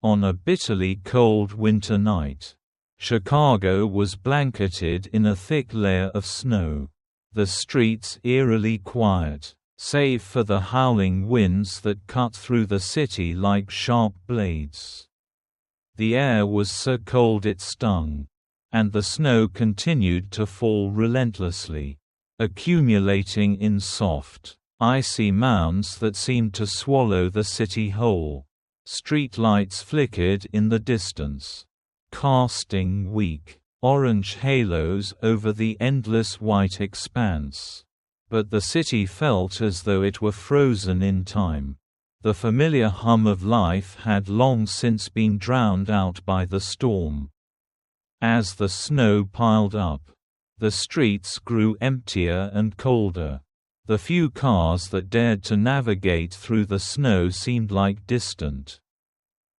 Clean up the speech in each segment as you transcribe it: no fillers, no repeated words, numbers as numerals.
On a bitterly cold winter night, Chicago was blanketed in a thick layer of snow. The streets eerily quiet, save for the howling winds that cut through the city like sharp blades. The air was so cold it stung, and the snow continued to fall relentlessly, accumulating in soft, icy mounds that seemed to swallow the city whole. Street lights flickered in the distance, casting weak, orange halos over the endless white expanse. But the city felt as though it were frozen in time. The familiar hum of life had long since been drowned out by the storm. As the snow piled up, the streets grew emptier and colder. The few cars that dared to navigate through the snow seemed like distant,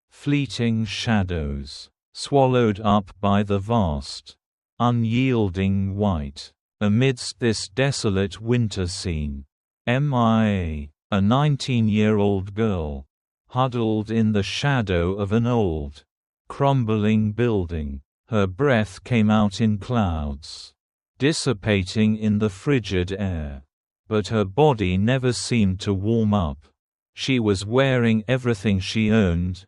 fleeting shadows, swallowed up by the vast, unyielding white. Amidst this desolate winter scene, MIA, a 19-year-old girl, huddled in the shadow of an old, crumbling building. Her breath came out in clouds, dissipating in the frigid air. But her body never seemed to warm up. She was wearing everything she owned,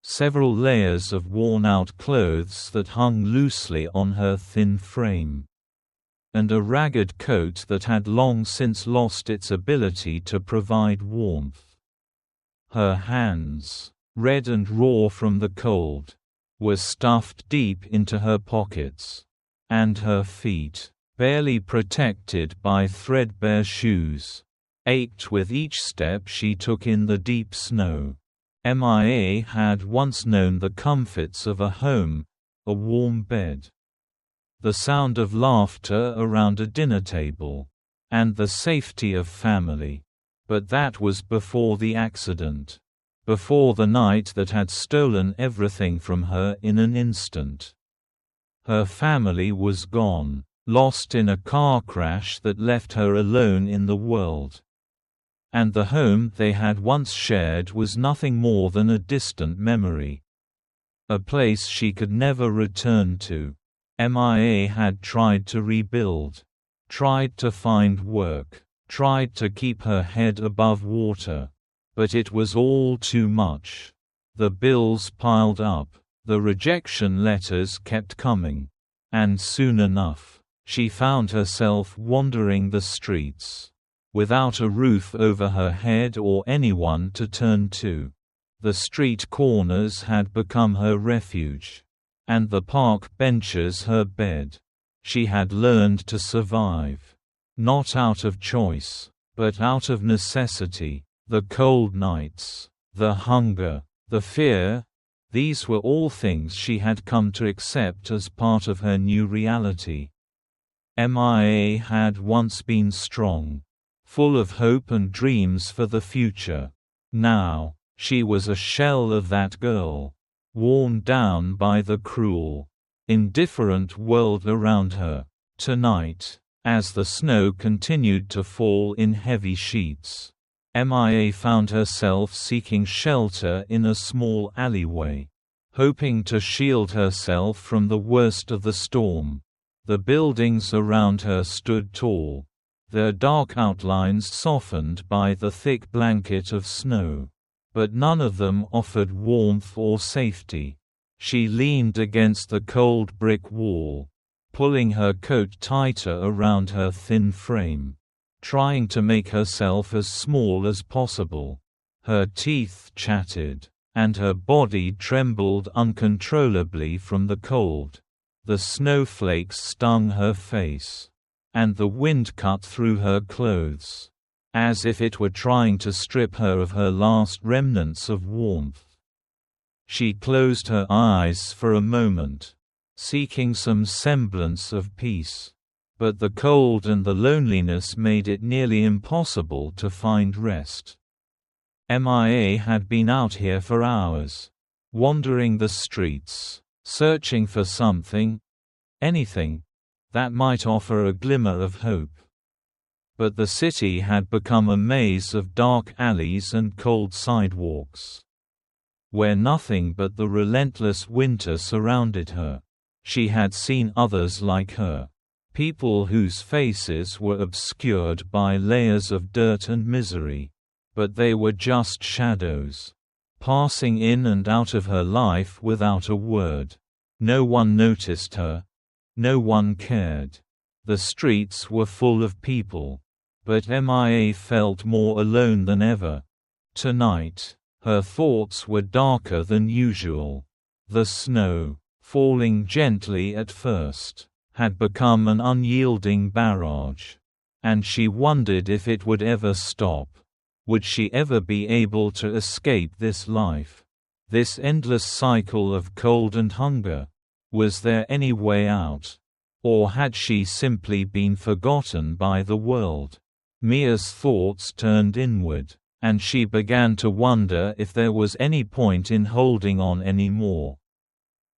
several layers of worn-out clothes that hung loosely on her thin frame, and a ragged coat that had long since lost its ability to provide warmth. Her hands, red and raw from the cold, were stuffed deep into her pockets, and her feet, barely protected by threadbare shoes, ached with each step she took in the deep snow. MIA had once known the comforts of a home, a warm bed, the sound of laughter around a dinner table, and the safety of family. But that was before the accident, before the night that had stolen everything from her in an instant. Her family was gone, lost in a car crash that left her alone in the world. And the home they had once shared was nothing more than a distant memory, a place she could never return to. MIA had tried to rebuild, tried to find work, tried to keep her head above water. But it was all too much. The bills piled up, the rejection letters kept coming. And soon enough, she found herself wandering the streets, without a roof over her head or anyone to turn to. The street corners had become her refuge, and the park benches her bed. She had learned to survive, not out of choice, but out of necessity. The cold nights, the hunger, the fear, these were all things she had come to accept as part of her new reality. MIA had once been strong, full of hope and dreams for the future. Now, she was a shell of that girl, worn down by the cruel, indifferent world around her. Tonight, as the snow continued to fall in heavy sheets, MIA found herself seeking shelter in a small alleyway, hoping to shield herself from the worst of the storm. The buildings around her stood tall, their dark outlines softened by the thick blanket of snow. But none of them offered warmth or safety. She leaned against the cold brick wall, pulling her coat tighter around her thin frame, trying to make herself as small as possible. Her teeth chattered, and her body trembled uncontrollably from the cold. The snowflakes stung her face, and the wind cut through her clothes, as if it were trying to strip her of her last remnants of warmth. She closed her eyes for a moment, seeking some semblance of peace. But the cold and the loneliness made it nearly impossible to find rest. MIA had been out here for hours, wandering the streets, searching for something, anything, that might offer a glimmer of hope. But the city had become a maze of dark alleys and cold sidewalks. where nothing but the relentless winter surrounded her. She had seen others like her. People whose faces were obscured by layers of dirt and misery. But they were just shadows, passing in and out of her life without a word. No one noticed her. No one cared. The streets were full of people. But Mia felt more alone than ever. Tonight, her thoughts were darker than usual. The snow, falling gently at first, had become an unyielding barrage. And she wondered if it would ever stop. Would she ever be able to escape this life? This endless cycle of cold and hunger? Was there any way out? Or had she simply been forgotten by the world? Mia's thoughts turned inward, and she began to wonder if there was any point in holding on anymore.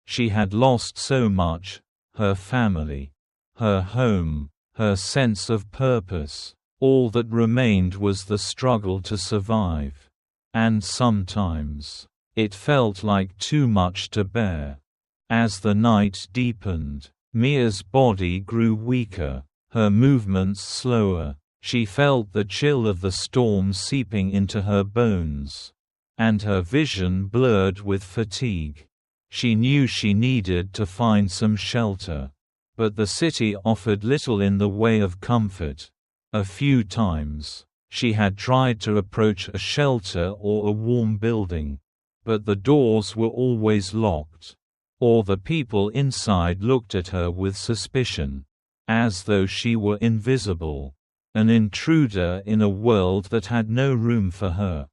She had lost so much: her family, her home, her sense of purpose. All that remained was the struggle to survive. And sometimes, it felt like too much to bear. As the night deepened, Mia's body grew weaker, her movements slower. She felt the chill of the storm seeping into her bones. And her vision blurred with fatigue. She knew she needed to find some shelter. But the city offered little in the way of comfort. A few times, she had tried to approach a shelter or a warm building. But the doors were always locked. Or the people inside looked at her with suspicion. As though she were invisible. An intruder in a world that had no room for her.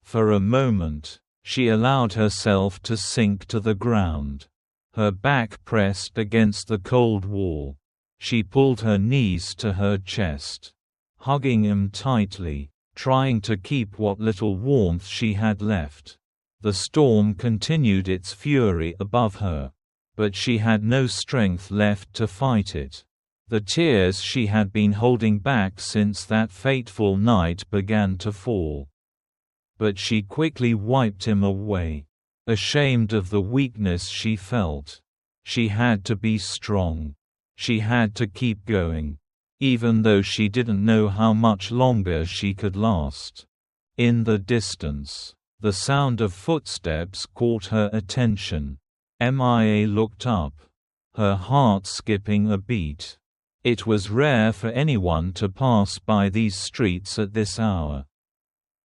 For a moment, she allowed herself to sink to the ground. Her back pressed against the cold wall. She pulled her knees to her chest, hugging them tightly, trying to keep what little warmth she had left. The storm continued its fury above her. But she had no strength left to fight it. The tears she had been holding back since that fateful night began to fall. But she quickly wiped him away. Ashamed of the weakness she felt. She had to be strong. She had to keep going. Even though she didn't know how much longer she could last. In the distance, the sound of footsteps caught her attention. Mia looked up, her heart skipping a beat. It was rare for anyone to pass by these streets at this hour.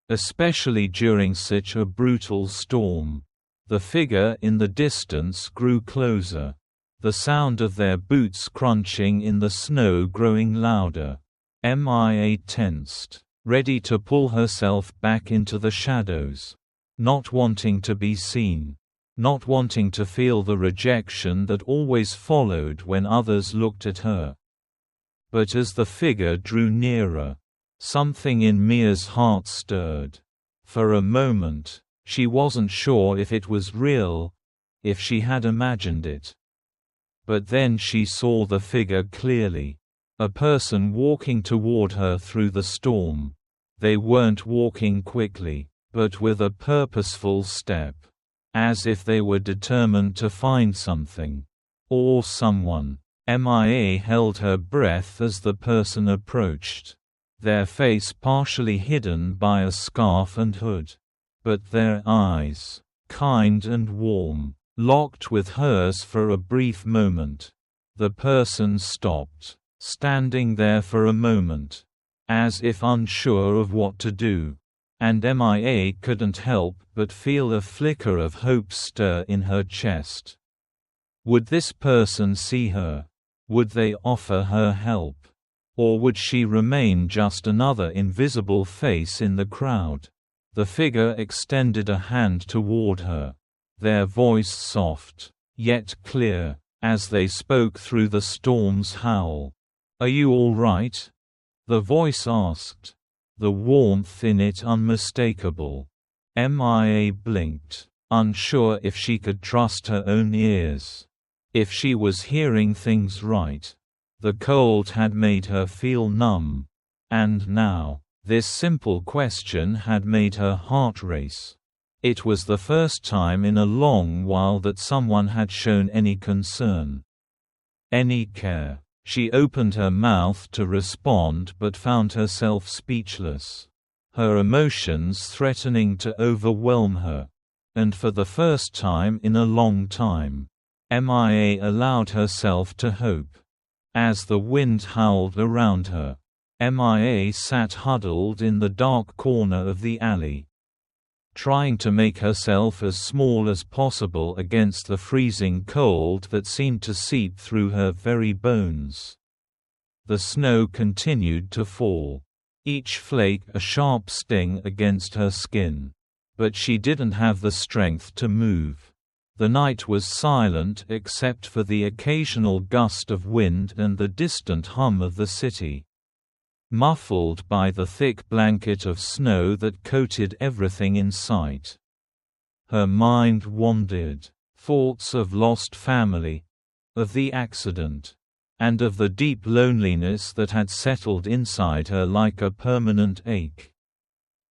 Especially during such a brutal storm. The figure in the distance grew closer. The sound of their boots crunching in the snow growing louder. Mia tensed, ready to pull herself back into the shadows. Not wanting to be seen. Not wanting to feel the rejection that always followed when others looked at her. But as the figure drew nearer, something in Mia's heart stirred. For a moment, she wasn't sure if it was real, if she had imagined it. But then she saw the figure clearly. A person walking toward her through the storm. They weren't walking quickly, but with a purposeful step. As if they were determined to find something. Or someone. Mia held her breath as the person approached. Their face partially hidden by a scarf and hood. But their eyes, kind and warm, locked with hers for a brief moment. The person stopped, standing there for a moment, as if unsure of what to do. And Mia couldn't help but feel a flicker of hope stir in her chest. Would this person see her? Would they offer her help? Or would she remain just another invisible face in the crowd? The figure extended a hand toward her. Their voice soft, yet clear, as they spoke through the storm's howl. "Are you all right?" the voice asked. The warmth in it unmistakable. Mia blinked, unsure if she could trust her own ears. If she was hearing things right. The cold had made her feel numb. And now, this simple question had made her heart race. It was the first time in a long while that someone had shown any concern, any care. She opened her mouth to respond but found herself speechless, her emotions threatening to overwhelm her. And for the first time in a long time, Mia allowed herself to hope. As the wind howled around her, Mia sat huddled in the dark corner of the alley, trying to make herself as small as possible against the freezing cold that seemed to seep through her very bones. The snow continued to fall, each flake a sharp sting against her skin. But she didn't have the strength to move. The night was silent except for the occasional gust of wind and the distant hum of the city, muffled by the thick blanket of snow that coated everything in sight. Her mind wandered, thoughts of lost family, of the accident, and of the deep loneliness that had settled inside her like a permanent ache.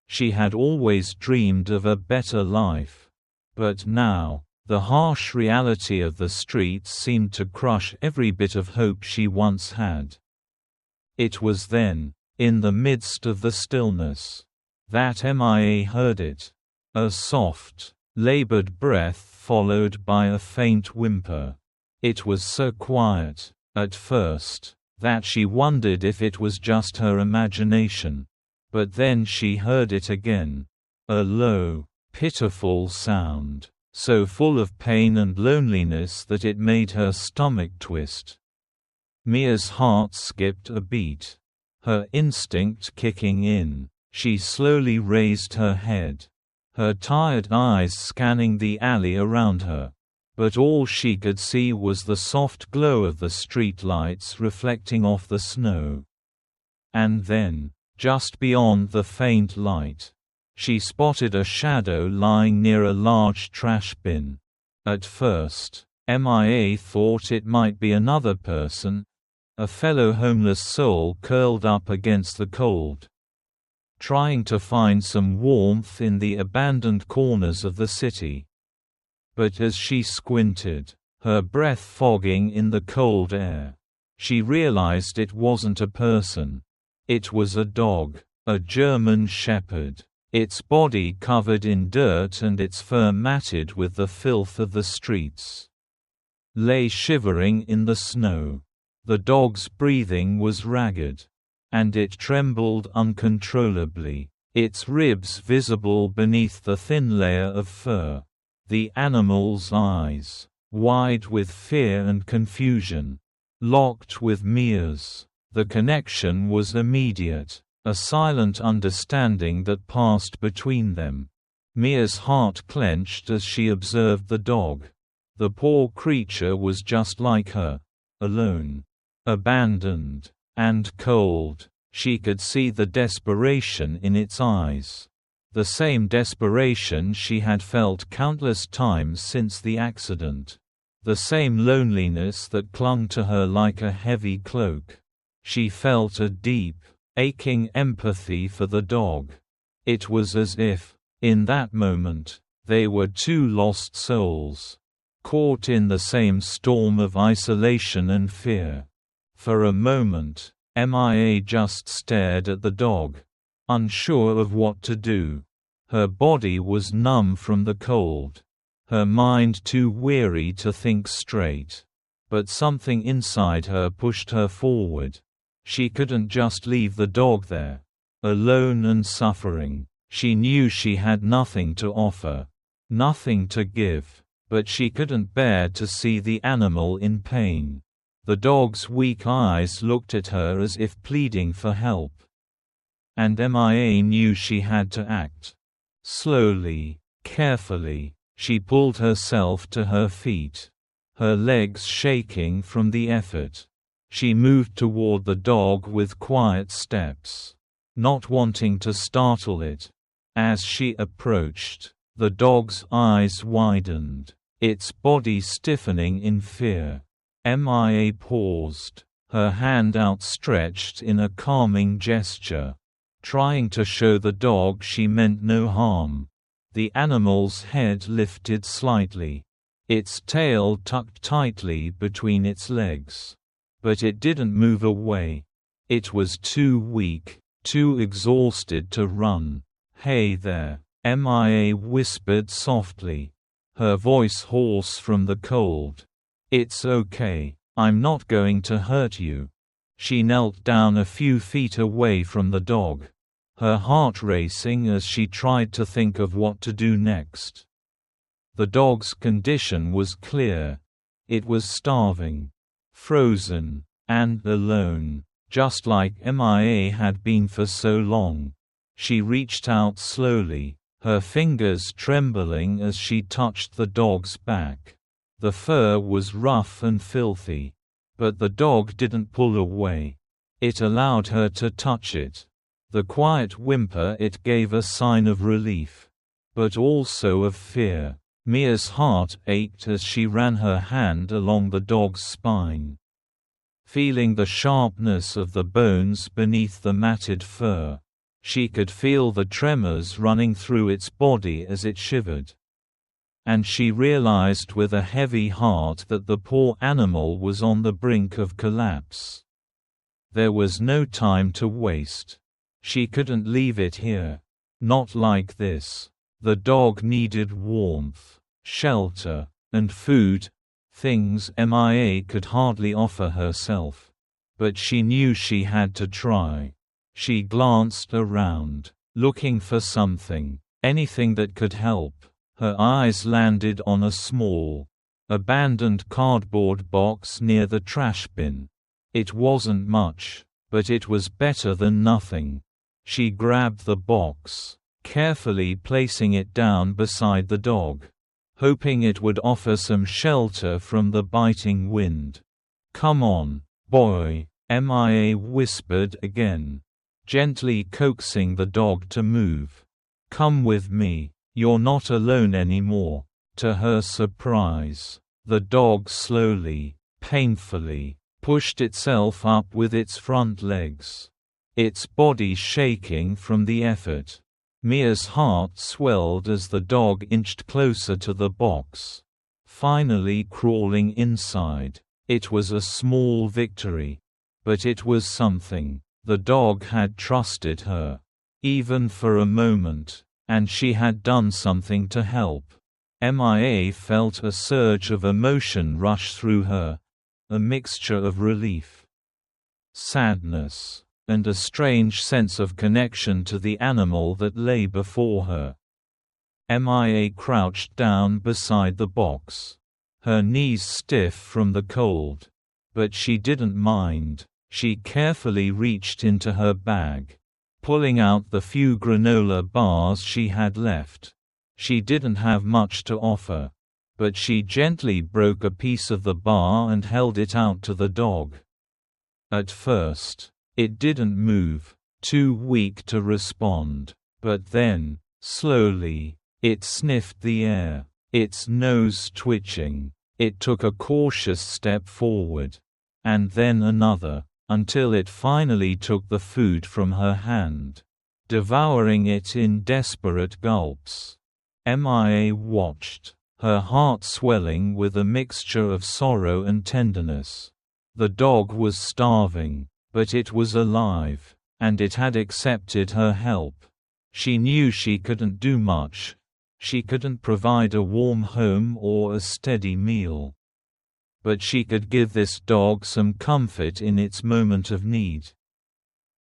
She had always dreamed of a better life. But now, the harsh reality of the streets seemed to crush every bit of hope she once had. It was then, in the midst of the stillness, that Mia heard it. A soft, labored breath followed by a faint whimper. It was so quiet, at first, that she wondered if it was just her imagination. But then she heard it again. A low, pitiful sound, so full of pain and loneliness that it made her stomach twist. Mia's heart skipped a beat. Her instinct kicking in, she slowly raised her head, her tired eyes scanning the alley around her. But all she could see was the soft glow of the street lights reflecting off the snow. And then, just beyond the faint light, she spotted a shadow lying near a large trash bin. At first, Mia thought it might be another person, a fellow homeless soul curled up against the cold, trying to find some warmth in the abandoned corners of the city. But as she squinted, her breath fogging in the cold air, she realized it wasn't a person. It was a dog, a German shepherd, its body covered in dirt and its fur matted with the filth of the streets. Lay shivering in the snow. The dog's breathing was ragged, and it trembled uncontrollably, its ribs visible beneath the thin layer of fur. The animal's eyes, wide with fear and confusion, locked with Mia's. The connection was immediate, a silent understanding that passed between them. Mia's heart clenched as she observed the dog. The poor creature was just like her, alone, abandoned, and cold. She could see the desperation in its eyes. The same desperation she had felt countless times since the accident. The same loneliness that clung to her like a heavy cloak. She felt a deep, aching empathy for the dog. It was as if, in that moment, they were two lost souls, caught in the same storm of isolation and fear. For a moment, Mia just stared at the dog, unsure of what to do. Her body was numb from the cold, her mind too weary to think straight. But something inside her pushed her forward. She couldn't just leave the dog there, alone and suffering. She knew she had nothing to offer, nothing to give, but she couldn't bear to see the animal in pain. The dog's weak eyes looked at her as if pleading for help. And Mia knew she had to act. Slowly, carefully, she pulled herself to her feet, her legs shaking from the effort. She moved toward the dog with quiet steps, not wanting to startle it. As she approached, the dog's eyes widened, its body stiffening in fear. Mia paused, her hand outstretched in a calming gesture, trying to show the dog she meant no harm. The animal's head lifted slightly. Its tail tucked tightly between its legs. But it didn't move away. It was too weak, too exhausted to run. "Hey there," Mia whispered softly, her voice hoarse from the cold. "It's okay, I'm not going to hurt you." She knelt down a few feet away from the dog, her heart racing as she tried to think of what to do next. The dog's condition was clear. It was starving, frozen, and alone, just like Mia had been for so long. She reached out slowly, her fingers trembling as she touched the dog's back. The fur was rough and filthy. But the dog didn't pull away. It allowed her to touch it. The quiet whimper it gave a sign of relief. But also of fear. Mia's heart ached as she ran her hand along the dog's spine. Feeling the sharpness of the bones beneath the matted fur. She could feel the tremors running through its body as it shivered. And she realized with a heavy heart that the poor animal was on the brink of collapse. There was no time to waste. She couldn't leave it here. Not like this. The dog needed warmth, shelter, and food, things Mia could hardly offer herself. But she knew she had to try. She glanced around, looking for something, anything that could help. Her eyes landed on a small, abandoned cardboard box near the trash bin. It wasn't much, but it was better than nothing. She grabbed the box, carefully placing it down beside the dog, hoping it would offer some shelter from the biting wind. "Come on, boy," Mia whispered again, gently coaxing the dog to move. "Come with me. You're not alone anymore." To her surprise, the dog slowly, painfully, pushed itself up with its front legs, its body shaking from the effort. Mia's heart swelled as the dog inched closer to the box, finally crawling inside. It was a small victory, but it was something. The dog had trusted her, even for a moment, and she had done something to help. Mia felt a surge of emotion rush through her, a mixture of relief, sadness, and a strange sense of connection to the animal that lay before her. Mia crouched down beside the box, her knees stiff from the cold. But she didn't mind. She carefully reached into her bag, pulling out the few granola bars she had left. She didn't have much to offer, but she gently broke a piece of the bar and held it out to the dog. At first, it didn't move, too weak to respond. But then, slowly, it sniffed the air, its nose twitching. It took a cautious step forward, and then another, until it finally took the food from her hand, devouring it in desperate gulps. Mia watched, her heart swelling with a mixture of sorrow and tenderness. The dog was starving, but it was alive, and it had accepted her help. She knew she couldn't do much. She couldn't provide a warm home or a steady meal. But she could give this dog some comfort in its moment of need,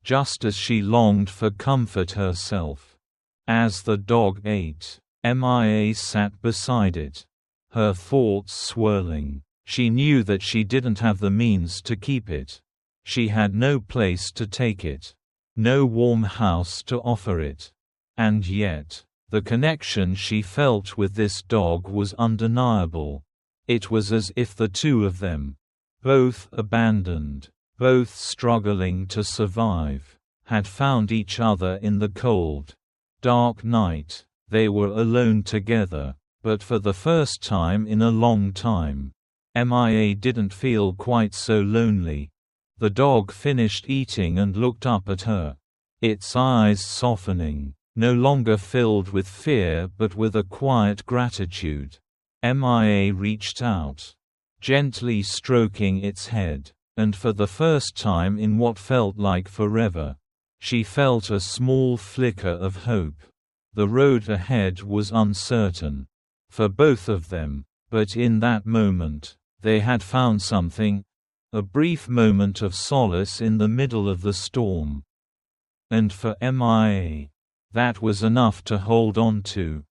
just as she longed for comfort herself. As the dog ate, Mia sat beside it, her thoughts swirling. She knew that she didn't have the means to keep it. She had no place to take it, no warm house to offer it. And yet, the connection she felt with this dog was undeniable. It was as if the two of them, both abandoned, both struggling to survive, had found each other in the cold, dark night. They were alone together, but for the first time in a long time, Mia didn't feel quite so lonely. The dog finished eating and looked up at her, its eyes softening. no longer filled with fear but with a quiet gratitude. Mia reached out, gently stroking its head, and for the first time in what felt like forever, she felt a small flicker of hope. The road ahead was uncertain for both of them, but in that moment, they had found something, a brief moment of solace in the middle of the storm. And for Mia, that was enough to hold on to.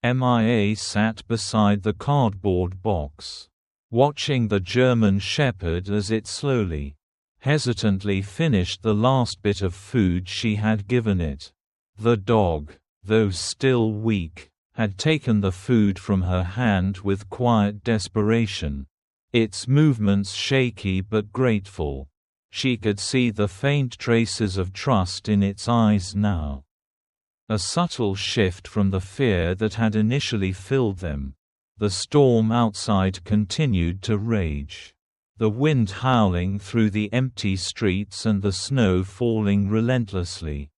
Mia sat beside the cardboard box, watching the German Shepherd as it slowly, hesitantly finished the last bit of food she had given it. The dog, though still weak, had taken the food from her hand with quiet desperation, its movements shaky but grateful. She could see the faint traces of trust in its eyes now. A subtle shift from the fear that had initially filled them. The storm outside continued to rage, the wind howling through the empty streets and the snow falling relentlessly.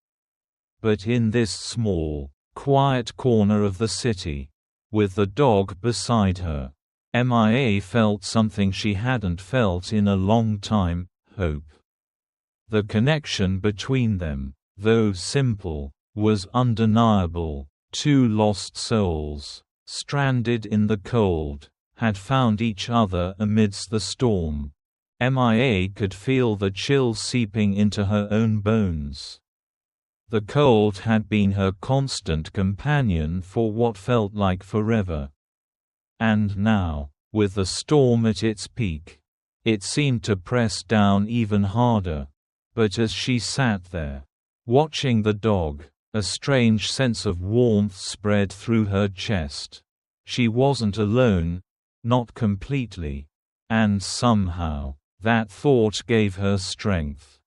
But in this small, quiet corner of the city, with the dog beside her, Mia felt something she hadn't felt in a long time: hope. The connection between them, though simple, was undeniable. Two lost souls, stranded in the cold, had found each other amidst the storm. Mia could feel the chill seeping into her own bones. The cold had been her constant companion for what felt like forever. And now, with the storm at its peak, it seemed to press down even harder. But as she sat there, watching the dog, a strange sense of warmth spread through her chest. She wasn't alone, not completely. And somehow, that thought gave her strength.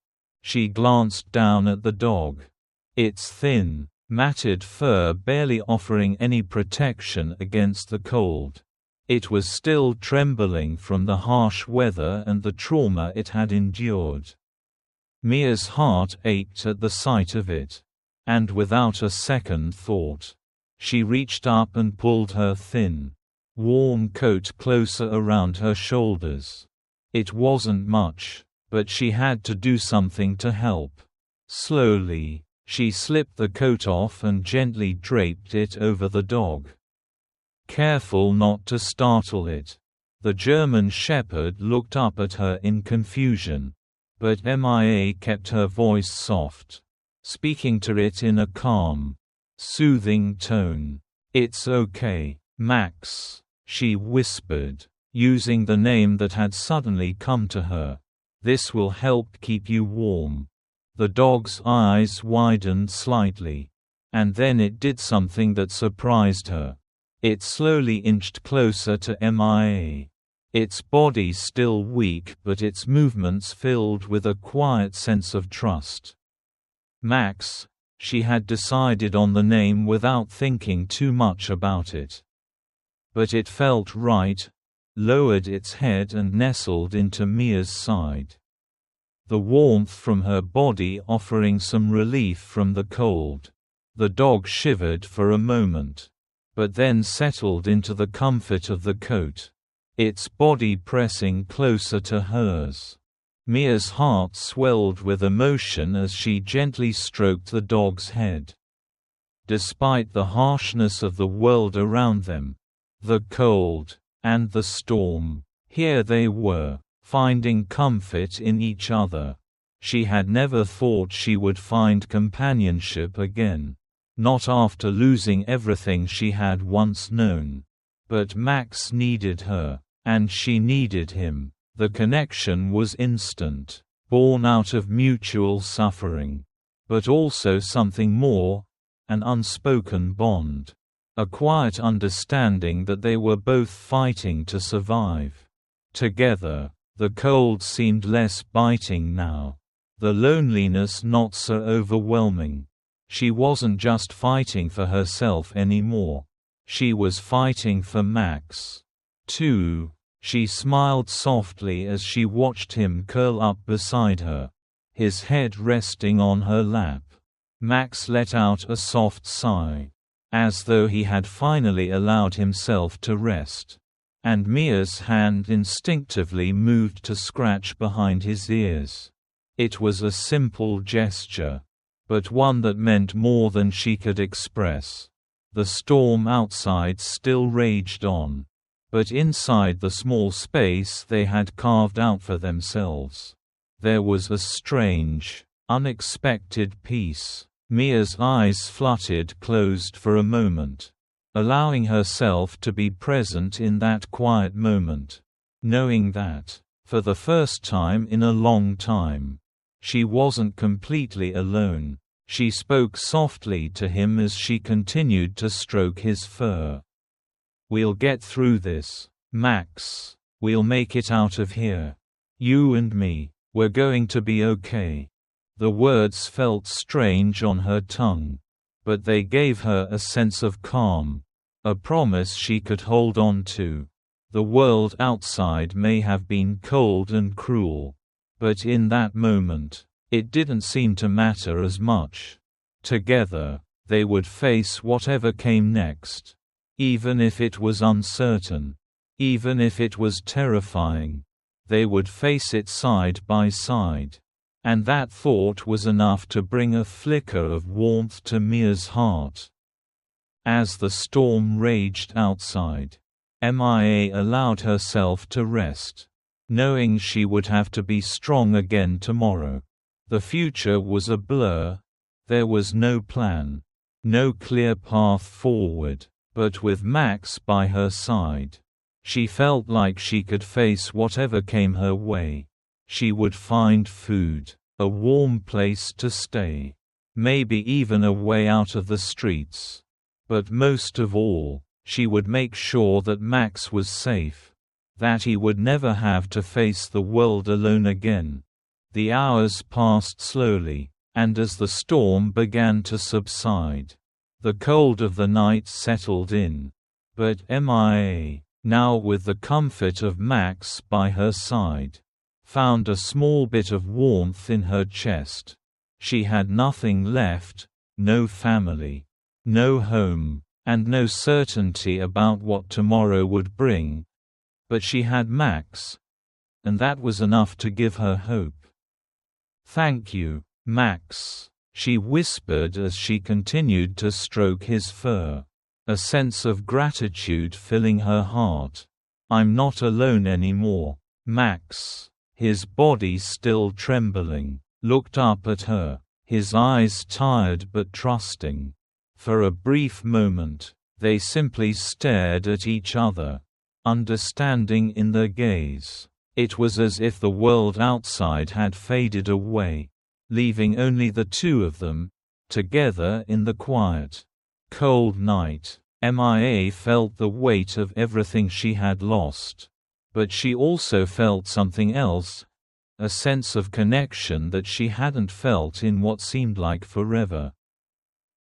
She glanced down at the dog. Its thin, matted fur barely offering any protection against the cold. It was still trembling from the harsh weather and the trauma it had endured. Mia's heart ached at the sight of it. And without a second thought, she reached up and pulled her thin, warm coat closer around her shoulders. It wasn't much, but she had to do something to help. Slowly, she slipped the coat off and gently draped it over the dog, careful not to startle it. The German Shepherd looked up at her in confusion, but Mia kept her voice soft, speaking to it in a calm, soothing tone. "It's okay, Max," she whispered, using the name that had suddenly come to her. "This will help keep you warm." The dog's eyes widened slightly. And then it did something that surprised her. It slowly inched closer to Mia. Its body still weak but its movements filled with a quiet sense of trust. Max, she had decided on the name without thinking too much about it. But it felt right, lowered its head and nestled into Mia's side. The warmth from her body offering some relief from the cold. The dog shivered for a moment, but then settled into the comfort of the coat, its body pressing closer to hers. Mia's heart swelled with emotion as she gently stroked the dog's head. Despite the harshness of the world around them, the cold, and the storm, here they were, finding comfort in each other. She had never thought she would find companionship again. Not after losing everything she had once known. But Max needed her, and she needed him. The connection was instant, born out of mutual suffering. But also something more, an unspoken bond. A quiet understanding that they were both fighting to survive. Together, the cold seemed less biting now. The loneliness not so overwhelming. She wasn't just fighting for herself anymore. She was fighting for Max, too. She smiled softly as she watched him curl up beside her, his head resting on her lap. Max let out a soft sigh, as though he had finally allowed himself to rest. And Mia's hand instinctively moved to scratch behind his ears. It was a simple gesture, but one that meant more than she could express. The storm outside still raged on, but inside the small space they had carved out for themselves, there was a strange, unexpected peace. Mia's eyes fluttered closed for a moment, allowing herself to be present in that quiet moment, knowing that, for the first time in a long time, she wasn't completely alone. She spoke softly to him as she continued to stroke his fur. "We'll get through this, Max. We'll make it out of here. You and me, we're going to be okay." The words felt strange on her tongue, but they gave her a sense of calm, a promise she could hold on to. The world outside may have been cold and cruel, but in that moment, it didn't seem to matter as much. Together, they would face whatever came next. Even if it was uncertain, even if it was terrifying, they would face it side by side. And that thought was enough to bring a flicker of warmth to Mia's heart. As the storm raged outside, Mia allowed herself to rest, knowing she would have to be strong again tomorrow. The future was a blur. There was no plan, no clear path forward, but with Max by her side, she felt like she could face whatever came her way. She would find food, a warm place to stay, maybe even a way out of the streets. But most of all, she would make sure that Max was safe, that he would never have to face the world alone again. The hours passed slowly, and as the storm began to subside, the cold of the night settled in. But Mia, now with the comfort of Max by her side, found a small bit of warmth in her chest. She had nothing left, no family, no home, and no certainty about what tomorrow would bring. But she had Max, and that was enough to give her hope. "Thank you, Max," she whispered as she continued to stroke his fur, a sense of gratitude filling her heart. "I'm not alone anymore." Max, his body still trembling, looked up at her, his eyes tired but trusting. For a brief moment, they simply stared at each other, understanding in their gaze. It was as if the world outside had faded away, leaving only the two of them, together in the quiet, cold night. Mia felt the weight of everything she had lost. But she also felt something else, a sense of connection that she hadn't felt in what seemed like forever.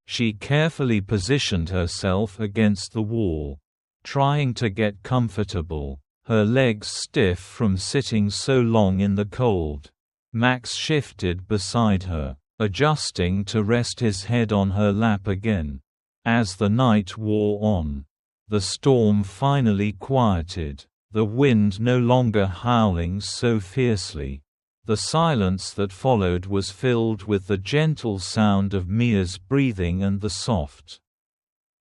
She carefully positioned herself against the wall, trying to get comfortable, her legs stiff from sitting so long in the cold. Max shifted beside her, adjusting to rest his head on her lap again. As the night wore on, the storm finally quieted, the wind no longer howling so fiercely. The silence that followed was filled with the gentle sound of Mia's breathing and the soft,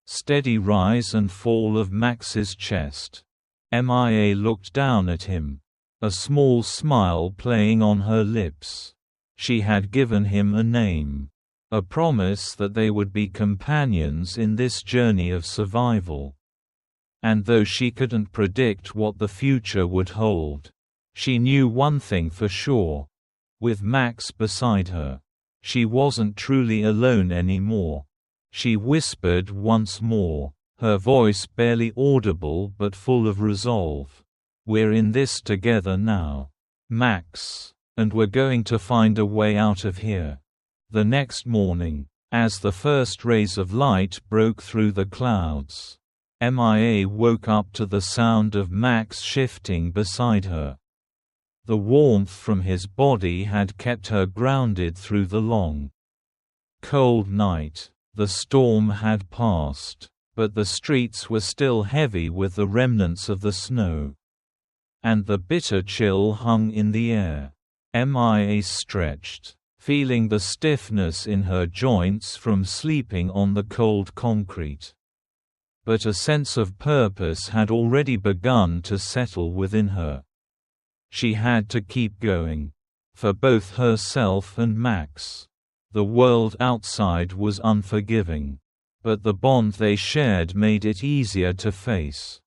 steady rise and fall of Max's chest. Mia looked down at him, a small smile playing on her lips. She had given him a name, a promise that they would be companions in this journey of survival. And though she couldn't predict what the future would hold, she knew one thing for sure. With Max beside her, she wasn't truly alone anymore. She whispered once more, her voice barely audible but full of resolve. "We're in this together now, Max, and we're going to find a way out of here." The next morning, as the first rays of light broke through the clouds, Mia woke up to the sound of Max shifting beside her. The warmth from his body had kept her grounded through the long cold night. The storm had passed, but the streets were still heavy with the remnants of the snow. And the bitter chill hung in the air. Mia stretched, feeling the stiffness in her joints from sleeping on the cold concrete. But a sense of purpose had already begun to settle within her. She had to keep going. For both herself and Max. The world outside was unforgiving. But the bond they shared made it easier to face.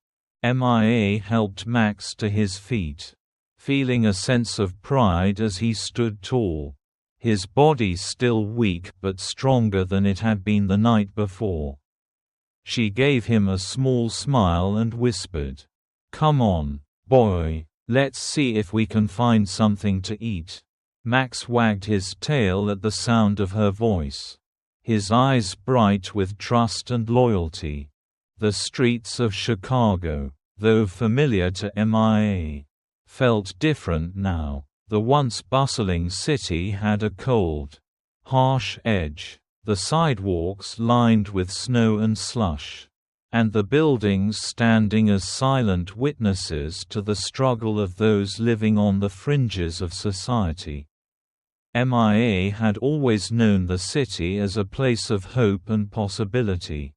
Mia helped Max to his feet, feeling a sense of pride as he stood tall. His body still weak but stronger than it had been the night before. She gave him a small smile and whispered, "Come on, boy, let's see if we can find something to eat." Max wagged his tail at the sound of her voice, his eyes bright with trust and loyalty. The streets of Chicago, though familiar to Mia, felt different now. The once bustling city had a cold, harsh edge, the sidewalks lined with snow and slush, and the buildings standing as silent witnesses to the struggle of those living on the fringes of society. Mia had always known the city as a place of hope and possibility.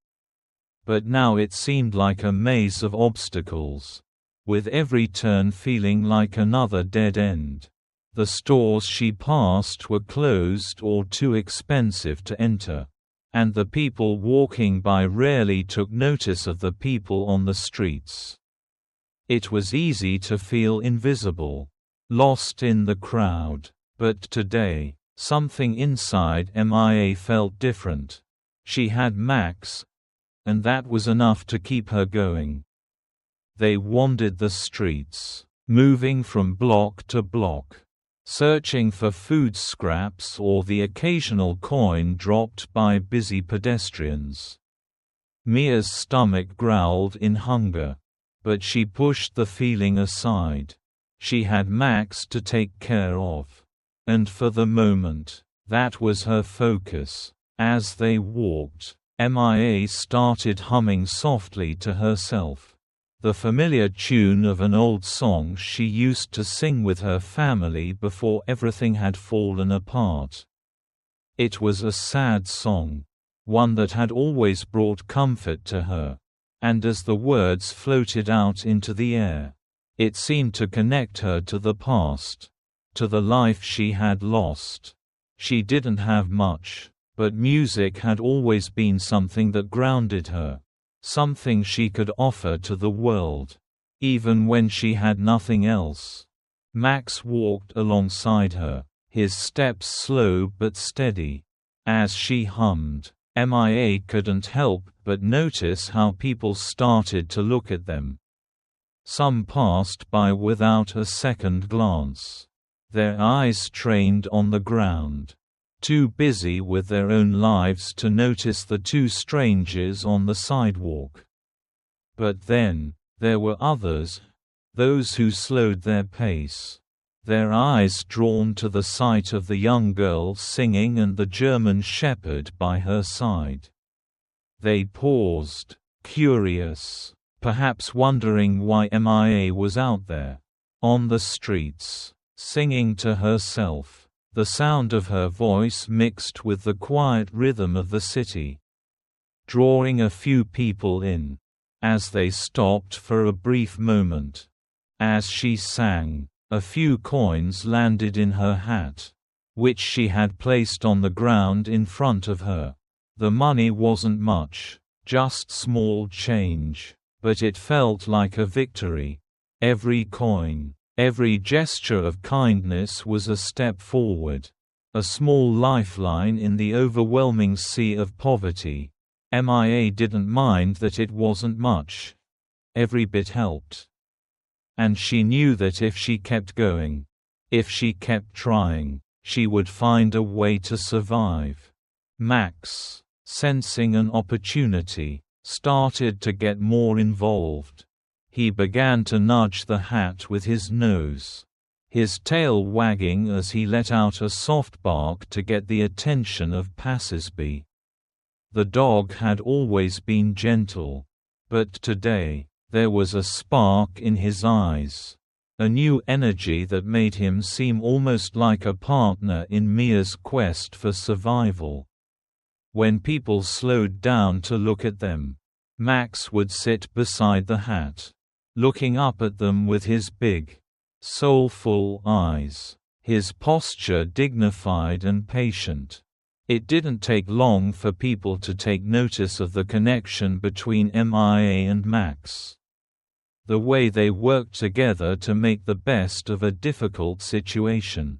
But now it seemed like a maze of obstacles, with every turn feeling like another dead end. The stores she passed were closed or too expensive to enter, and the people walking by rarely took notice of the people on the streets. It was easy to feel invisible, lost in the crowd. But today, something inside Mia felt different. She had Max, and that was enough to keep her going. They wandered the streets, moving from block to block, searching for food scraps or the occasional coin dropped by busy pedestrians. Mia's stomach growled in hunger, but she pushed the feeling aside. She had Max to take care of. And for the moment, that was her focus. As they walked, Mia started humming softly to herself, the familiar tune of an old song she used to sing with her family before everything had fallen apart. It was a sad song, one that had always brought comfort to her, and as the words floated out into the air, it seemed to connect her to the past, to the life she had lost. She didn't have much, but music had always been something that grounded her, something she could offer to the world, even when she had nothing else. Max walked alongside her, his steps slow but steady. As she hummed, Mia couldn't help but notice how people started to look at them. Some passed by without a second glance, their eyes trained on the ground, too busy with their own lives to notice the two strangers on the sidewalk. But then, there were others, those who slowed their pace, their eyes drawn to the sight of the young girl singing and the German shepherd by her side. They paused, curious, perhaps wondering why Mia was out there, on the streets, singing to herself, the sound of her voice mixed with the quiet rhythm of the city, drawing a few people in. As they stopped for a brief moment, as she sang, a few coins landed in her hat, which she had placed on the ground in front of her. The money wasn't much, just small change, but it felt like a victory. Every coin, every gesture of kindness was a step forward, a small lifeline in the overwhelming sea of poverty. Mia didn't mind that it wasn't much. Every bit helped. And she knew that if she kept going, if she kept trying, she would find a way to survive. Max, sensing an opportunity, started to get more involved. He began to nudge the hat with his nose. his tail wagging as he let out a soft bark to get the attention of passersby. The dog had always been gentle, but today, there was a spark in his eyes, a new energy that made him seem almost like a partner in Mia's quest for survival. When people slowed down to look at them, Max would sit beside the hat, looking up at them with his big, soulful eyes, his posture dignified and patient. It didn't take long for people to take notice of the connection between Mia and Max. The way they worked together to make the best of a difficult situation.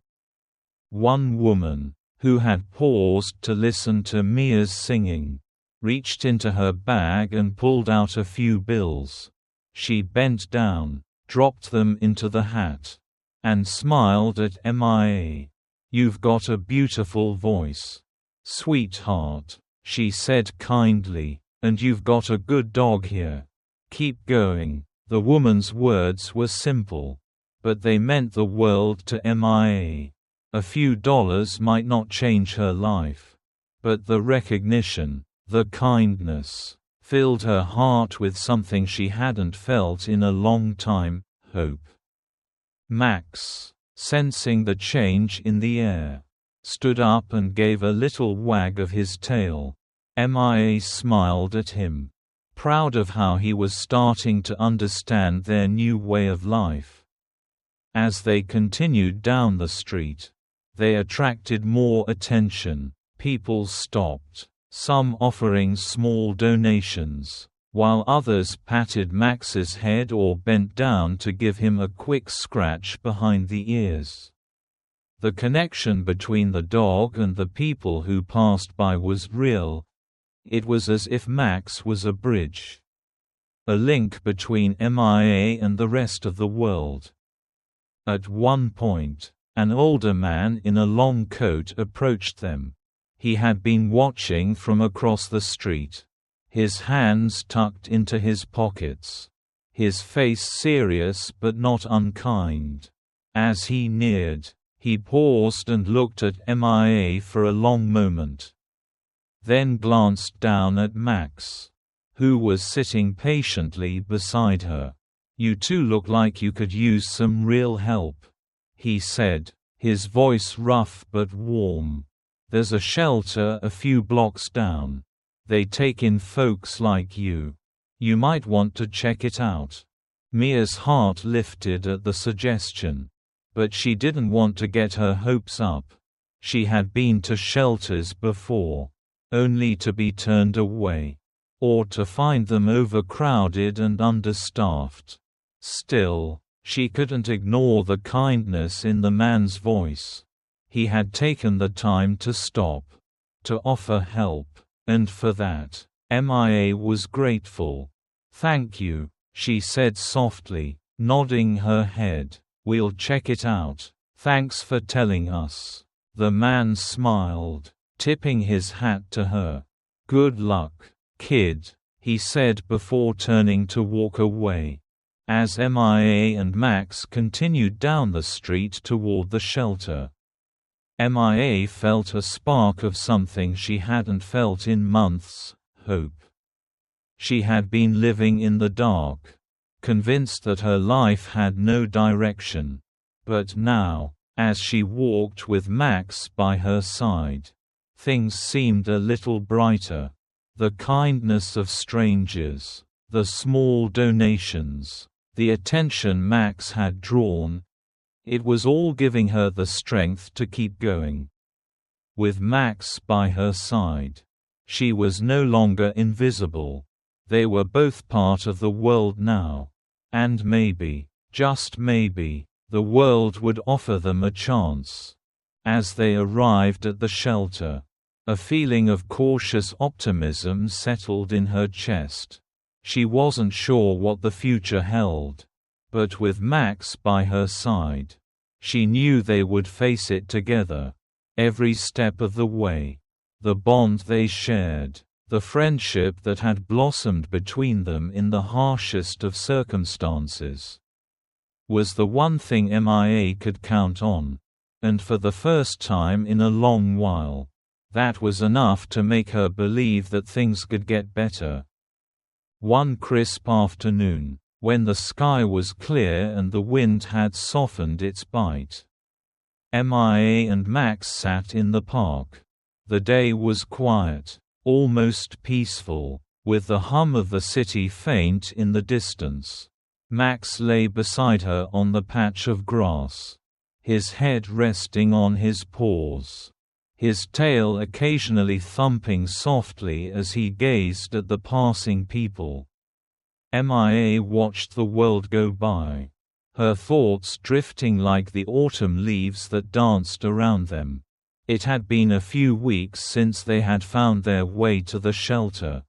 One woman, who had paused to listen to Mia's singing, reached into her bag and pulled out a few bills. She bent down, dropped them into the hat, and smiled at Mia. "You've got a beautiful voice, sweetheart," she said kindly, "and you've got a good dog here. Keep going." The woman's words were simple, but they meant the world to Mia. A few dollars might not change her life, but the recognition, the kindness, filled her heart with something she hadn't felt in a long time: hope. Max, sensing the change in the air, stood up and gave a little wag of his tail. Mia smiled at him, proud of how he was starting to understand their new way of life. As they continued down the street, they attracted more attention. People stopped, some offering small donations, while others patted Max's head or bent down to give him a quick scratch behind the ears. The connection between the dog and the people who passed by was real. It was as if Max was a bridge, a link between Mia and the rest of the world. At one point, an older man in a long coat approached them. He had been watching from across the street, his hands tucked into his pockets, his face serious but not unkind. As he neared, he paused and looked at Mia for a long moment, then glanced down at Max, who was sitting patiently beside her. "You two look like you could use some real help," he said, his voice rough but warm. "There's a shelter a few blocks down. They take in folks like you. You might want to check it out." Mia's heart lifted at the suggestion, but she didn't want to get her hopes up. She had been to shelters before, only to be turned away, or to find them overcrowded and understaffed. Still, she couldn't ignore the kindness in the man's voice. He had taken the time to stop, to offer help, and for that, Mia was grateful. "Thank you," she said softly, nodding her head. "We'll check it out. Thanks for telling us." The man smiled, tipping his hat to her. "Good luck, kid," he said before turning to walk away. As Mia and Max continued down the street toward the shelter, Mia felt a spark of something she hadn't felt in months: hope. She had been living in the dark, convinced that her life had no direction. But now, as she walked with Max by her side, things seemed a little brighter. The kindness of strangers, the small donations, the attention Max had drawn, it was all giving her the strength to keep going. With Max by her side, she was no longer invisible. They were both part of the world now. And maybe, just maybe, the world would offer them a chance. As they arrived at the shelter, a feeling of cautious optimism settled in her chest. She wasn't sure what the future held, but with Max by her side, she knew they would face it together, every step of the way. The bond they shared, the friendship that had blossomed between them in the harshest of circumstances. was the one thing MIA could count on. And for the first time in a long while, that was enough to make her believe that things could get better. One crisp afternoon, when the sky was clear and the wind had softened its bite, MIA and Max sat in the park. The day was quiet, almost peaceful, with the hum of the city faint in the distance. Max lay beside her on the patch of grass, his head resting on his paws, his tail occasionally thumping softly as he gazed at the passing people. MIA watched the world go by, her thoughts drifting like the autumn leaves that danced around them. It had been a few weeks since they had found their way to the shelter,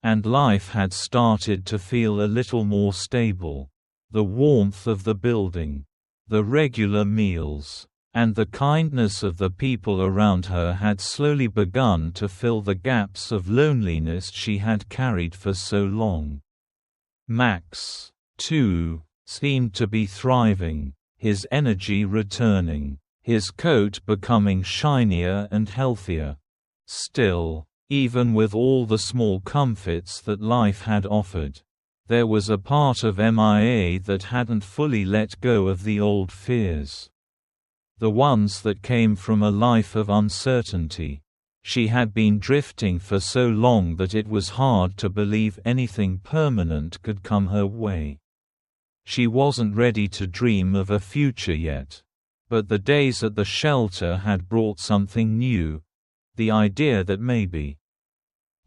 and life had started to feel a little more stable. The warmth of the building, the regular meals, and the kindness of the people around her had slowly begun to fill the gaps of loneliness she had carried for so long. Max, too, seemed to be thriving, his energy returning, his coat becoming shinier and healthier. Still, even with all the small comforts that life had offered, there was a part of MIA that hadn't fully let go of the old fears. The ones that came from a life of uncertainty. She had been drifting for so long that it was hard to believe anything permanent could come her way. She wasn't ready to dream of a future yet. But the days at the shelter had brought something new. The idea that maybe,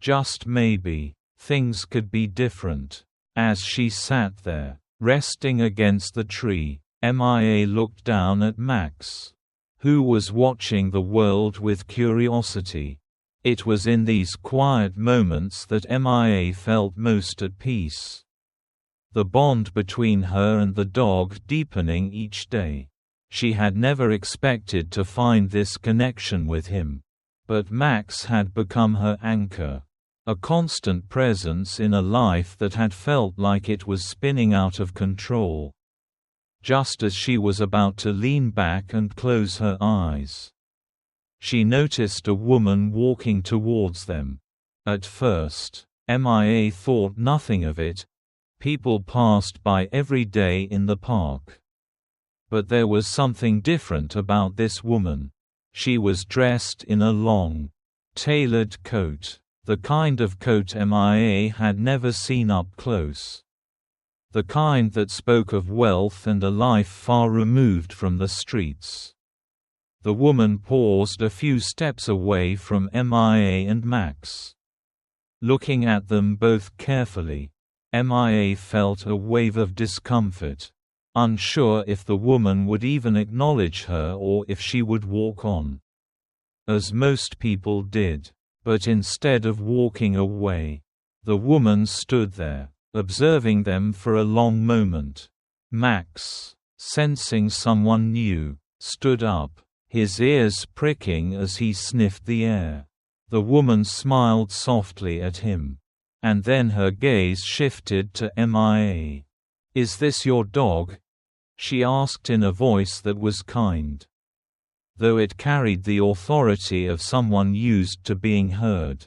just maybe, things could be different. As she sat there, resting against the tree, MIA looked down at Max, who was watching the world with curiosity. It was in these quiet moments that MIA felt most at peace. The bond between her and the dog deepening each day. She had never expected to find this connection with him. But Max had become her anchor, a constant presence in a life that had felt like it was spinning out of control. Just as she was about to lean back and close her eyes, she noticed a woman walking towards them. At first, MIA thought nothing of it. People passed by every day in the park. But there was something different about this woman. She was dressed in a long, tailored coat, the kind of coat MIA had never seen up close. The kind that spoke of wealth and a life far removed from the streets. The woman paused a few steps away from MIA and Max. Looking at them both carefully, MIA felt a wave of discomfort, unsure if the woman would even acknowledge her or if she would walk on, as most people did. But instead of walking away, the woman stood there, observing them for a long moment. Max, sensing someone new, stood up, his ears pricking as he sniffed the air. The woman smiled softly at him, and then her gaze shifted to MIA. "Is this your dog?" she asked in a voice that was kind, though it carried the authority of someone used to being heard.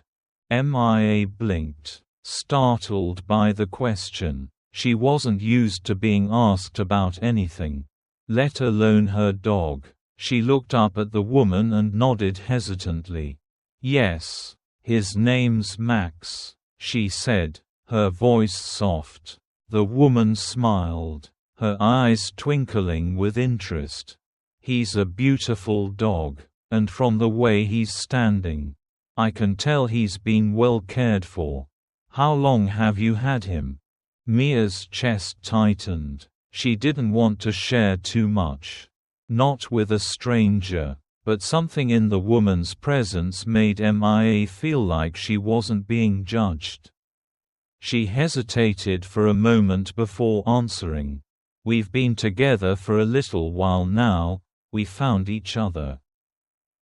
MIA blinked, startled by the question. She wasn't used to being asked about anything, let alone her dog. She looked up at the woman and nodded hesitantly. "Yes, his name's Max," she said, her voice soft. The woman smiled, her eyes twinkling with interest. "He's a beautiful dog, and from the way he's standing, I can tell he's been well cared for. How long have you had him?" Mia's chest tightened. She didn't want to share too much. Not with a stranger, but something in the woman's presence made MIA feel like she wasn't being judged. She hesitated for a moment before answering. "We've been together for a little while now. We found each other."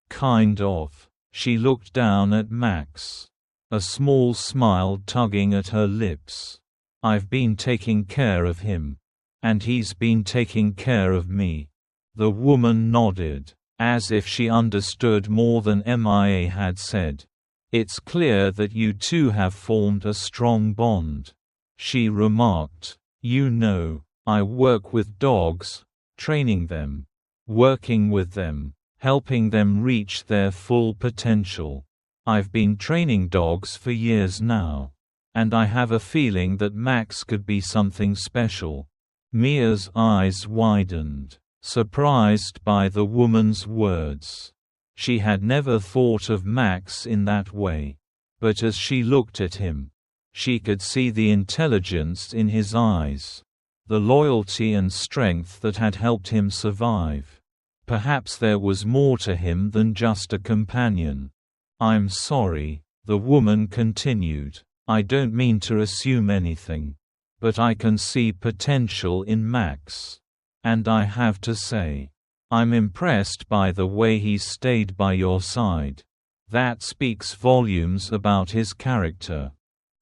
"Kind of." She looked down at Max, a small smile tugging at her lips. "I've been taking care of him. And he's been taking care of me." The woman nodded, as if she understood more than MIA had said. "It's clear that you two have formed a strong bond," she remarked. "You know, I work with dogs, training them, working with them, helping them reach their full potential. I've been training dogs for years now. And I have a feeling that Max could be something special." Mia's eyes widened, surprised by the woman's words. She had never thought of Max in that way. But as she looked at him, she could see the intelligence in his eyes, the loyalty and strength that had helped him survive. Perhaps there was more to him than just a companion. "I'm sorry," the woman continued. "I don't mean to assume anything. But I can see potential in Max. And I have to say, I'm impressed by the way he's stayed by your side. That speaks volumes about his character."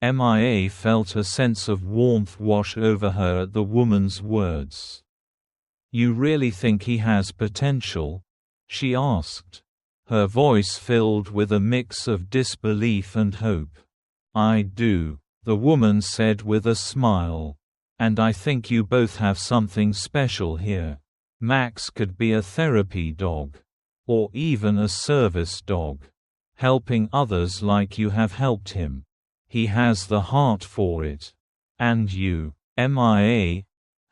MIA felt a sense of warmth wash over her at the woman's words. "You really think he has potential?" she asked. Her voice filled with a mix of disbelief and hope. "I do," the woman said with a smile. "And I think you both have something special here. Max could be a therapy dog. Or even a service dog. Helping others like you have helped him. He has the heart for it. And you, MIA."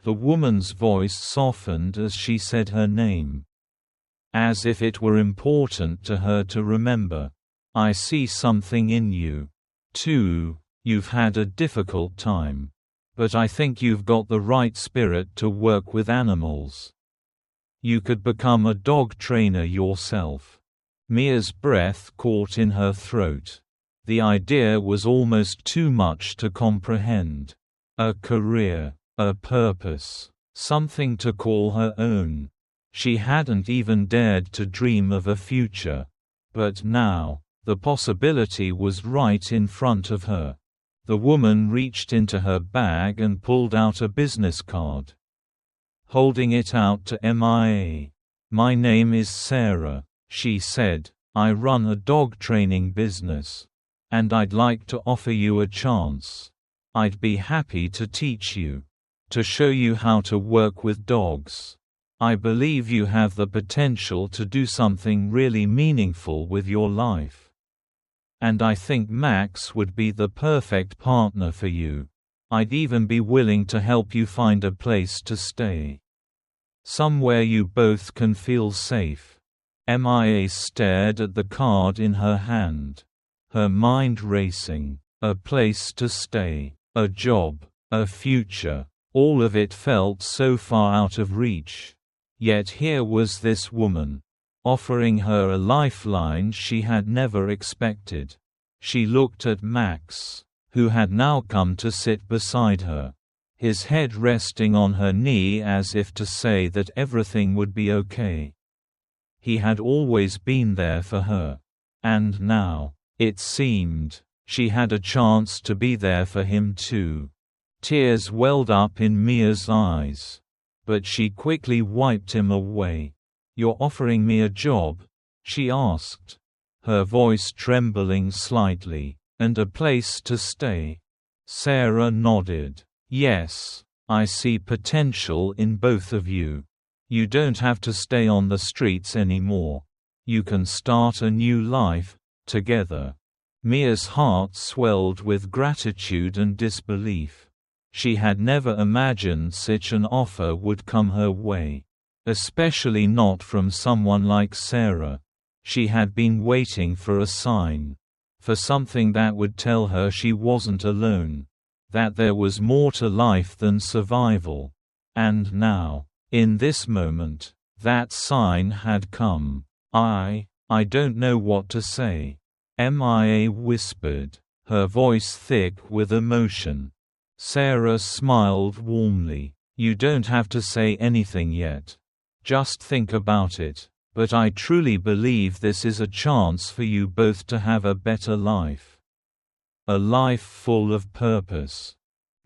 The woman's voice softened as she said her name, as if it were important to her to remember. "I see something in you, too. You've had a difficult time. But I think you've got the right spirit to work with animals. You could become a dog trainer yourself." Mia's breath caught in her throat. The idea was almost too much to comprehend. A career, a purpose, something to call her own. She hadn't even dared to dream of a future. But now, the possibility was right in front of her. The woman reached into her bag and pulled out a business card. Holding it out to MIA. "My name is Sarah," she said. "I run a dog training business. And I'd like to offer you a chance. I'd be happy to teach you. To show you how to work with dogs. I believe you have the potential to do something really meaningful with your life. And I think Max would be the perfect partner for you. I'd even be willing to help you find a place to stay. Somewhere you both can feel safe." MIA stared at the card in her hand. Her mind racing. A place to stay, a job, a future. All of it felt so far out of reach. Yet here was this woman, offering her a lifeline she had never expected. She looked at Max, who had now come to sit beside her, his head resting on her knee as if to say that everything would be okay. He had always been there for her. And now, it seemed, she had a chance to be there for him too. Tears welled up in Mia's eyes. But she quickly wiped him away. "You're offering me a job?" she asked, her voice trembling slightly. "And a place to stay?" Sarah nodded. "Yes, I see potential in both of you. You don't have to stay on the streets anymore. You can start a new life, together." Mia's heart swelled with gratitude and disbelief. She had never imagined such an offer would come her way. Especially not from someone like Sarah. She had been waiting for a sign. For something that would tell her she wasn't alone. That there was more to life than survival. And now, in this moment, that sign had come. I don't know what to say," MIA whispered, her voice thick with emotion. Sarah smiled warmly. "You don't have to say anything yet. Just think about it. But I truly believe this is a chance for you both to have a better life. A life full of purpose."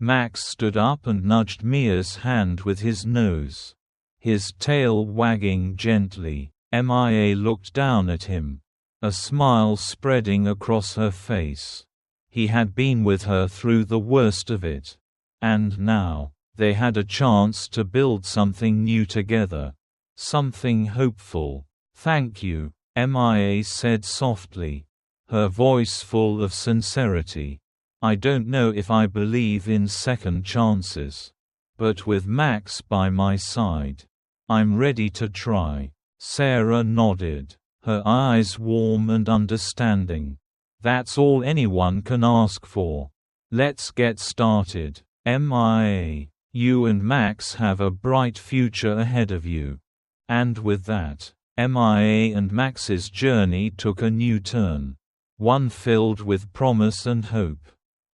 Max stood up and nudged Mia's hand with his nose. His tail wagging gently. Mia looked down at him, a smile spreading across her face. He had been with her through the worst of it. And now, they had a chance to build something new together. Something hopeful. "Thank you," Mia said softly, her voice full of sincerity. "I don't know if I believe in second chances. But with Max by my side, I'm ready to try." Sarah nodded, her eyes warm and understanding. "That's all anyone can ask for. Let's get started, Mia. You and Max have a bright future ahead of you." And with that, Mia and Max's journey took a new turn. One filled with promise and hope.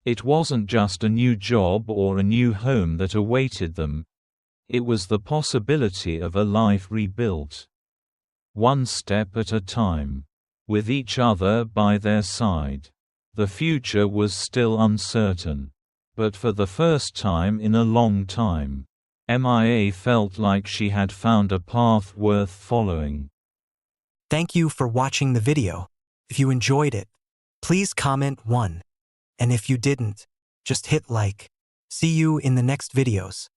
It wasn't just a new job or a new home that awaited them. It was the possibility of a life rebuilt. One step at a time. With each other by their side. The future was still uncertain. But for the first time in a long time, Mia felt like she had found a path worth following. Thank you for watching the video. If you enjoyed it, please comment 1. And if you didn't, just hit like. See you in the next videos.